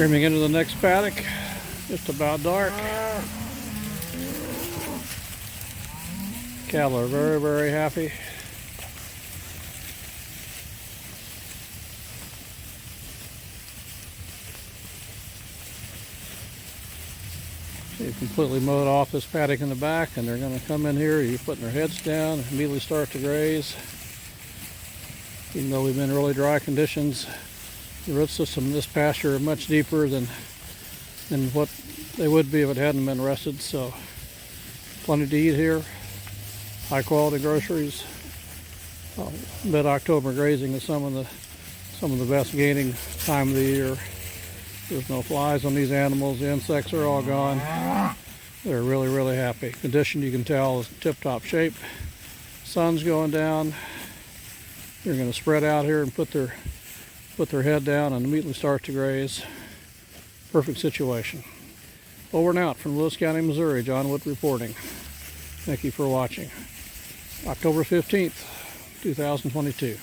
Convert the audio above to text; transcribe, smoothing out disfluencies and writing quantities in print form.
Streaming into the next paddock, just about dark. Cattle are very, very happy. So you completely mowed off this paddock in the back, and they're going to come in here. You're putting their heads down, immediately start to graze. Even though we've been in really dry conditions, the root system in this pasture are much deeper than what they would be if it hadn't been rested. So plenty to eat here. High quality groceries. Mid-October grazing is some of the best gaining time of the year. There's no flies on these animals. The insects are all gone. They're really, really happy. Condition, you can tell, is tip-top shape. Sun's going down. They're going to spread out here and put their head down and immediately start to graze. Perfect situation. Over and out from Lewis County, Missouri. John Wood reporting. Thank you for watching. October 15th, 2022.